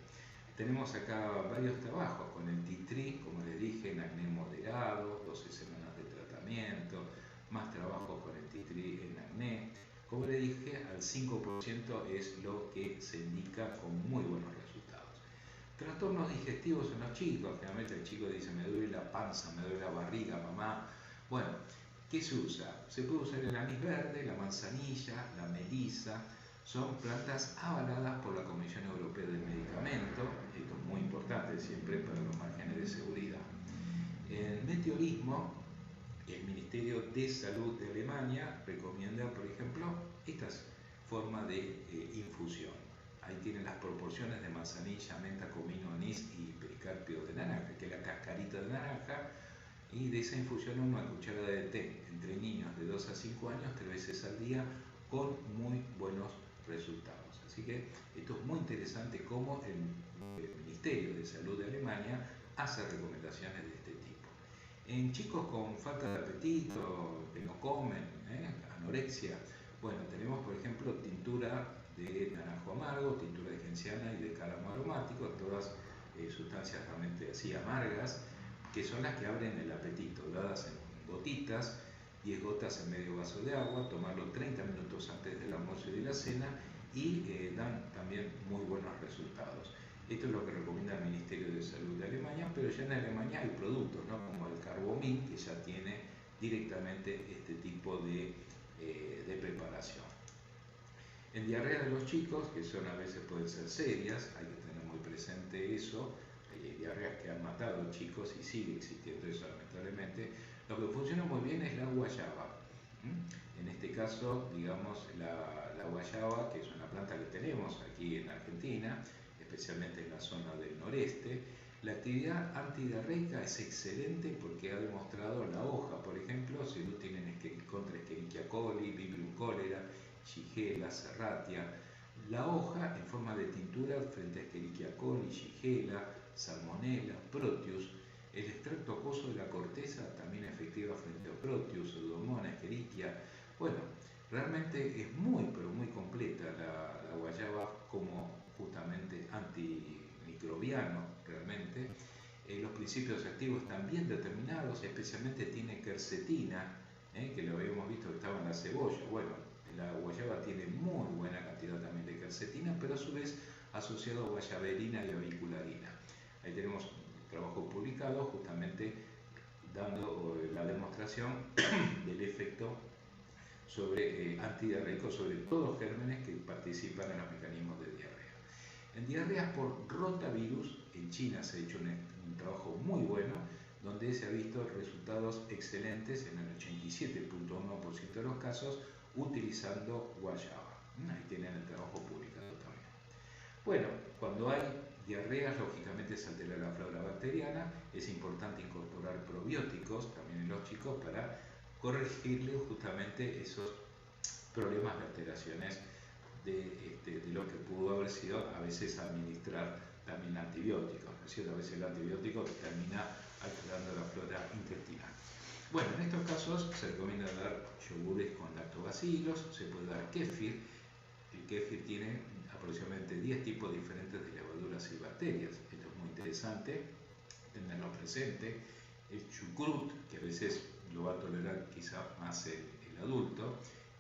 Tenemos acá varios trabajos con el tea tree, como les dije, en acné moderado, 12 semanas de tratamiento, más trabajos con el tea tree en acné. Como le dije, al 5% es lo que se indica con muy buenos resultados. Trastornos digestivos en los chicos. Generalmente el chico dice: me duele la panza, me duele la barriga, mamá. Bueno, ¿qué se usa? Se puede usar el anís verde, la manzanilla, la melisa. Son plantas avaladas por la Comisión Europea del Medicamento. Esto es muy importante siempre para los márgenes de seguridad. El meteorismo, el Ministerio de Salud de Alemania recomienda, por ejemplo, esta forma de infusión. Ahí tienen las proporciones de manzanilla, menta, comino, anís y pericarpio de naranja, que es la cascarita de naranja, y de esa infusión una cucharada de té entre niños de 2 a 5 años, 3 veces al día, con muy buenos resultados. Así que esto es muy interesante cómo el Ministerio de Salud de Alemania hace recomendaciones de este tipo. En chicos con falta de apetito, que no comen, anorexia, bueno, tenemos por ejemplo tintura de naranjo amargo, tintura de genciana y de cálamo aromático, todas sustancias realmente así amargas, que son las que abren el apetito, dadas en gotitas, 10 gotas en medio vaso de agua, tomarlo 30 minutos antes del almuerzo y de la cena, y dan también muy buenos resultados. Esto es lo que recomienda el Ministerio de Salud de Alemania, pero ya en Alemania hay productos, ¿no?, como el Carbomil, que ya tiene directamente este tipo de preparación. En diarrea de los chicos, que son a veces pueden ser serias, hay que tener muy presente eso. Hay diarreas que han matado chicos y sigue existiendo eso lamentablemente. Lo que funciona muy bien es la guayaba. En este caso, digamos, la guayaba, que es una planta que tenemos aquí en Argentina, especialmente en la zona del noreste. La actividad antidiarreica es excelente porque ha demostrado la hoja, por ejemplo, si no tienen contra Escherichia coli, Vibrio cólera, Shigella, Serratia. La hoja en forma de tintura frente a Escherichia coli, Shigella, Salmonella, Proteus. El extracto acuoso de la corteza también efectiva frente a Proteus, Pseudomonas, Escherichia. Bueno, realmente es muy, pero muy completa la guayaba como justamente antimicrobiano, realmente. Los principios activos están bien determinados, especialmente tiene quercetina, que lo habíamos visto que estaba en la cebolla. Bueno, la guayaba tiene muy buena cantidad también de quercetina, pero a su vez asociado a guayaberina y avicularina. Ahí tenemos trabajos publicados justamente dando la demostración del efecto sobre antidiarreico sobre todos los gérmenes que participan en los mecanismos de diarrea. En diarreas por rotavirus, en China se ha hecho un trabajo muy bueno, donde se ha visto resultados excelentes en el 87.1% de los casos utilizando guayaba. Ahí tienen el trabajo publicado también. Bueno, cuando hay diarreas, lógicamente se altera la flora bacteriana, es importante incorporar probióticos también en los chicos para corregirle justamente esos problemas de alteraciones de lo que pudo haber sido a veces administrar también antibióticos, ¿no es cierto? A veces el antibiótico termina alterando la flora intestinal. Bueno, en estos casos se recomienda dar yogures con lactobacilos, se puede dar kéfir. El kéfir tiene aproximadamente 10 tipos diferentes de levaduras y bacterias. Esto es muy interesante tenerlo presente. El chucrut, que a veces lo va a tolerar quizá más el adulto.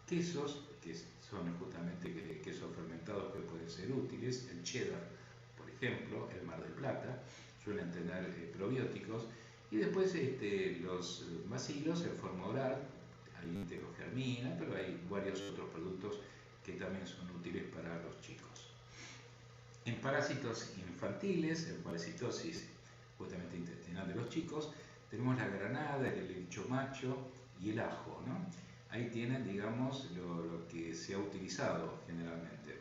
Quesos, que son justamente quesos fermentados que pueden ser útiles. El cheddar, por ejemplo, el Mar del Plata, suelen tener probióticos. Y después los bacilos en forma oral, hay enterogermina, pero hay varios otros productos que también son útiles para los chicos. En parásitos infantiles, en parasitosis justamente intestinal de los chicos, tenemos la granada, el helecho macho y el ajo, ¿no? Ahí tienen, digamos, lo que se ha utilizado generalmente.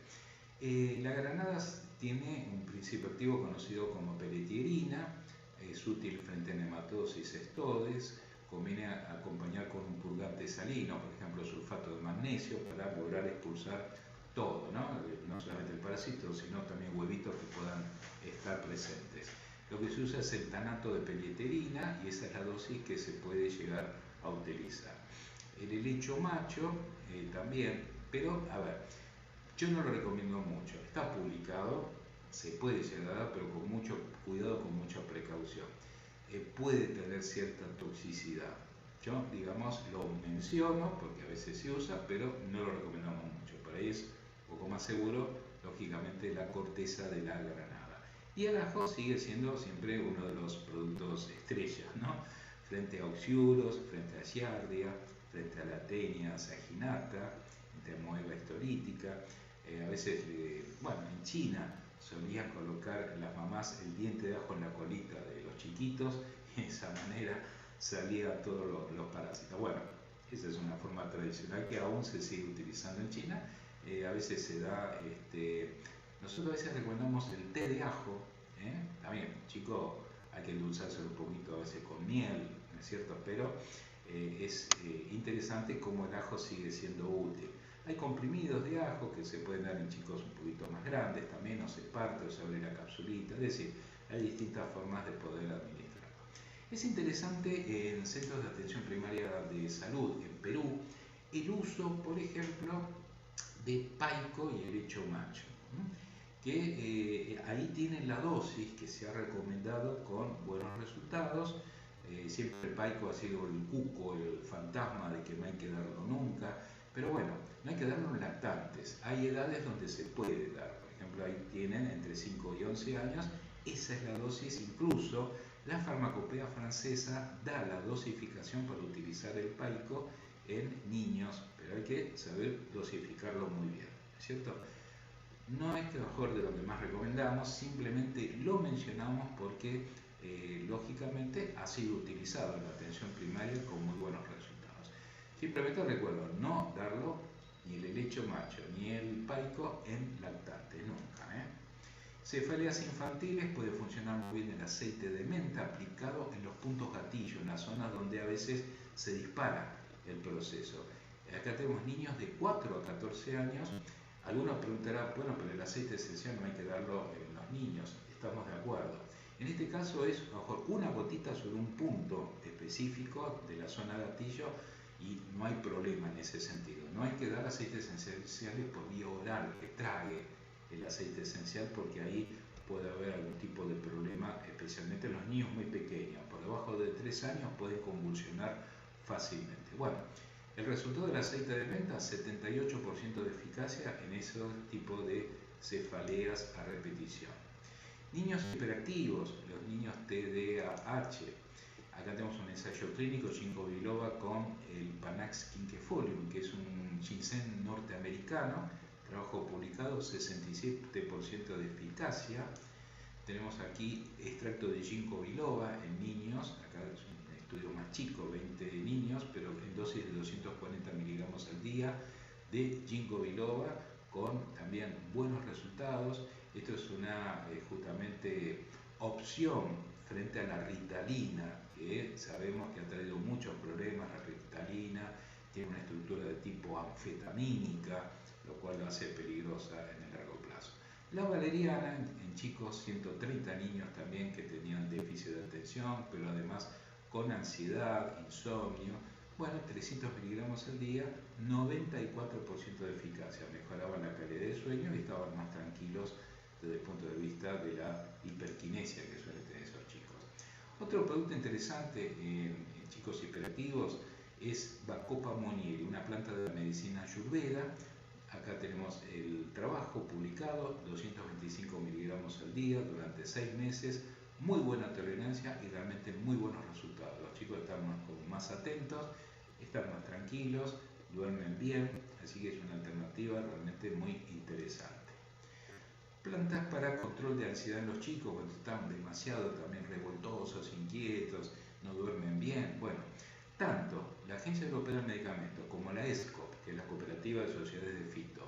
La granada tiene un principio activo conocido como peletierina, es útil frente a nematosis estodes, conviene acompañar con un purgante salino, por ejemplo sulfato de magnesio, para lograr expulsar todo, no solamente el parásito, sino también huevitos que puedan estar presentes. Lo que se usa es el tanato de peletierina y esa es la dosis que se puede llegar a utilizar. El helecho macho también, pero a ver, yo no lo recomiendo mucho, está publicado, se puede llegar a dar, pero con mucho cuidado, con mucha precaución. Puede tener cierta toxicidad. Yo, digamos, lo menciono porque a veces se usa, pero no lo recomendamos mucho. Por ahí es un poco más seguro, lógicamente, la corteza de la granada. Y el ajo sigue siendo siempre uno de los productos estrellas, ¿no? Frente a oxiuros, frente a giardia, frente a la tenia saginata, frente a moeba histolítica. A veces, bueno, en China solían colocar las mamás el diente de ajo en la colita de los chiquitos y de esa manera salía todos los parásitos. Bueno, esa es una forma tradicional que aún se sigue utilizando en China. A veces se da, nosotros a veces recomendamos el té de ajo, también, chico, hay que endulzárselo un poquito a veces con miel, ¿no es cierto? Pero es interesante cómo el ajo sigue siendo útil. Hay comprimidos de ajo que se pueden dar en chicos un poquito más grandes, también o se parte o se abre la capsulita, es decir, hay distintas formas de poder administrar. Es interesante en centros de atención primaria de salud en Perú el uso, por ejemplo, de paico y helecho macho, que ahí tienen la dosis que se ha recomendado con buenos resultados. Siempre el paico ha sido el cuco, el fantasma de que no hay que darlo nunca, pero bueno, no hay que darlo en lactantes. Hay edades donde se puede dar, por ejemplo, ahí tienen entre 5 y 11 años, esa es la dosis. Incluso la farmacopea francesa da la dosificación para utilizar el paico en niños, pero hay que saber dosificarlo muy bien, ¿cierto? No es que mejor de lo que más recomendamos, simplemente lo mencionamos porque lógicamente ha sido utilizado en la atención primaria con muy buenos resultados. Simplemente recuerdo no darlo ni el helecho macho ni el paico en lactantes, nunca. Cefaleas infantiles puede funcionar muy bien el aceite de menta aplicado en los puntos gatillo, en las zonas donde a veces se dispara el proceso. Acá tenemos niños de 4 a 14 años. Algunos preguntarán, bueno, pero el aceite esencial no hay que darlo en los niños. Estamos de acuerdo. En este caso es a lo mejor una gotita sobre un punto específico de la zona gatillo y no hay problema en ese sentido. No hay que dar aceites esenciales por vía oral, que trague el aceite esencial, porque ahí puede haber algún tipo de problema, especialmente en los niños muy pequeños. Por debajo de 3 años pueden convulsionar fácilmente. Bueno, el resultado del aceite de menta, 78% de eficacia en esos tipos de cefaleas a repetición. Niños hiperactivos, los niños TDAH. Acá tenemos un ensayo clínico, ginkgo biloba con el Panax quinquefolium, que es un ginseng norteamericano, trabajo publicado, 67% de eficacia. Tenemos aquí extracto de ginkgo biloba en niños, acá es un estudio más chico, 20 niños, pero en dosis de 240 miligramos al día de ginkgo biloba con también buenos resultados. Esto es una justamente opción frente a la ritalina, que sabemos que ha traído muchos problemas. La ritalina tiene una estructura de tipo anfetamínica, lo cual la hace peligrosa en el largo plazo. La valeriana en chicos, 130 niños también que tenían déficit de atención, pero además con ansiedad, insomnio. Bueno, 300 miligramos al día, 94% de eficacia, mejoraban la calidad de sueño y estaban más tranquilos desde el punto de vista de la hiperquinesia que suelen tener esos chicos. Otro producto interesante en chicos hiperactivos es Bacopa monnieri, una planta de la medicina ayurveda. Acá tenemos el trabajo publicado, 225 miligramos al día durante 6 meses, muy buena tolerancia y realmente muy buenos resultados. Los chicos están más atentos, están más tranquilos, duermen bien, así que es una alternativa realmente muy interesante. Plantas para control de ansiedad en los chicos cuando están demasiado también revoltosos, inquietos, no duermen bien. Bueno, tanto la Agencia Europea del Medicamento como la ESCOP, que es la Cooperativa de Sociedades de Fito,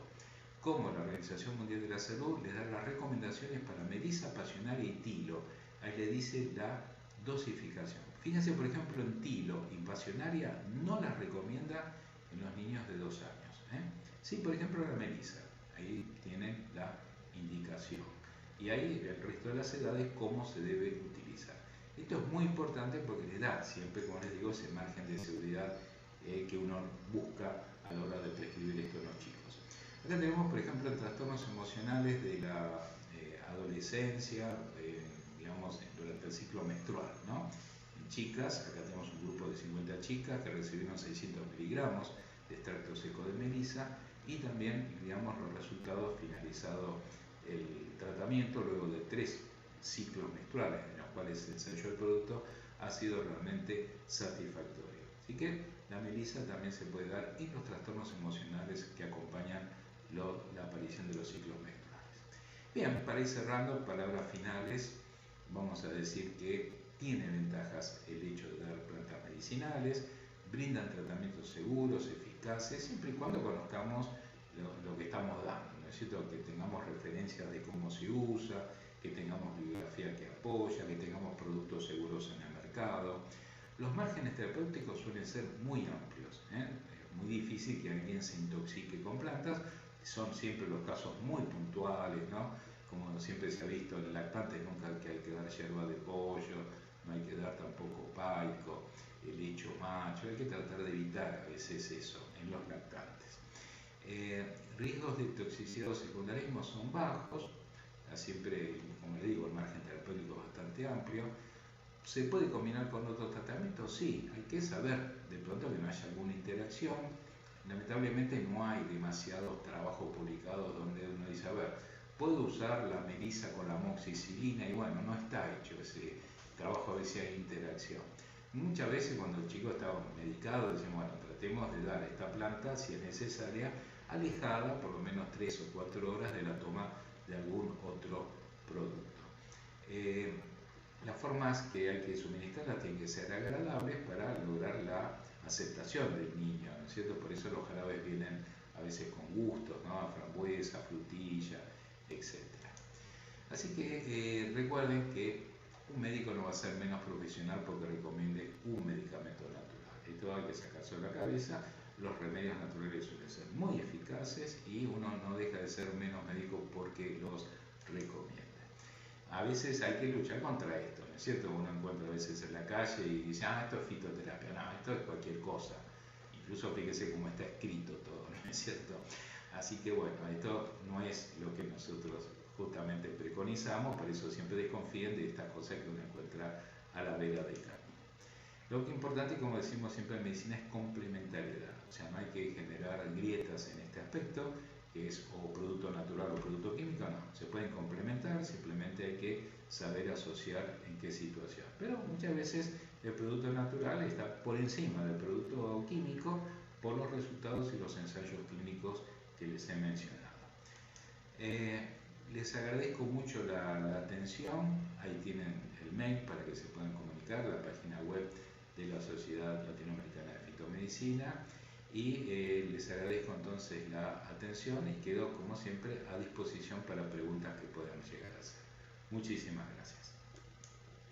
como la Organización Mundial de la Salud, les dan las recomendaciones para melisa passionaria y tilo. Ahí le dice la dosificación. Fíjense, por ejemplo, en tilo y pasionaria no las recomienda en los niños de 2 años. Sí, por ejemplo, la melisa. Ahí tienen la indicación. Y ahí el resto de las edades cómo se debe utilizar. Esto es muy importante porque les da siempre, como les digo, ese margen de seguridad que uno busca a la hora de prescribir esto en los chicos. Acá tenemos, por ejemplo, trastornos emocionales de la adolescencia, digamos, durante el ciclo menstrual, ¿no? En chicas, acá tenemos un grupo de 50 chicas que recibieron 600 miligramos de extracto seco de melisa y también, digamos, los resultados finalizado el tratamiento luego de 3 ciclos menstruales en los cuales se ensayó el producto ha sido realmente satisfactorio. Así que la melisa también se puede dar en los trastornos emocionales que acompañan la aparición de los ciclos menstruales. Bien, para ir cerrando, palabras finales, vamos a decir que tiene ventajas el hecho de dar plantas medicinales, brindan tratamientos seguros, eficaces, siempre y cuando conozcamos lo que estamos dando, ¿no es cierto? Que tengamos referencias de cómo se usa, que tengamos bibliografía que apoya, que tengamos productos seguros en el mercado. Los márgenes terapéuticos suelen ser muy amplios, es muy difícil que alguien se intoxique con plantas, son siempre los casos muy puntuales, ¿no? Como siempre se ha visto en lactantes, nunca hay que dar yerba de pollo, no hay que dar tampoco paico, lecho macho, hay que tratar de evitar a veces eso en los lactantes. Riesgos de toxicidad o secundarismo son bajos, siempre, como le digo, el margen terapéutico es bastante amplio. ¿Se puede combinar con otros tratamientos? Sí, hay que saber de pronto que no haya alguna interacción. Lamentablemente no hay demasiados trabajos publicados donde uno dice, a ver, puedo usar la melisa con la amoxicilina, y bueno, no está hecho ese trabajo a ver si hay interacción. Muchas veces cuando el chico está medicado decimos, bueno, tratemos de dar esta planta, si es necesaria, alejada por lo menos 3 o 4 horas de la toma de algún otro producto. Las formas que hay que suministrarlas tienen que ser agradables para lograr la aceptación del niño, ¿no es cierto? Por eso los jarabes vienen a veces con gustos, ¿no? Frambuesa, frutilla, etc. Así que recuerden que un médico no va a ser menos profesional porque recomiende un medicamento natural. Esto hay que sacárselo de la cabeza. los remedios naturales suelen ser muy eficaces y uno no deja de ser menos médico porque los recomienda. A veces hay que luchar contra esto, ¿no es cierto? Uno encuentra a veces en la calle y dice, esto es fitoterapia, no, esto es cualquier cosa. Incluso fíjese cómo está escrito todo, ¿no es cierto? Así que bueno, esto no es lo que nosotros justamente preconizamos, por eso siempre desconfíen de estas cosas que uno encuentra a la vera del camino. Lo que es importante, como decimos siempre en medicina, es complementariedad, o sea, no hay que generar grietas en este aspecto, que es o producto natural o producto químico, no, se pueden complementar, simplemente hay que saber asociar en qué situación. Pero muchas veces el producto natural está por encima del producto químico por los resultados y los ensayos clínicos que les he mencionado. Les agradezco mucho la atención, ahí tienen el mail para que se puedan comunicar, la página web de la Sociedad Latinoamericana de Fitomedicina y les agradezco entonces la atención y quedo como siempre a disposición para preguntas que puedan llegar a hacer. Muchísimas gracias.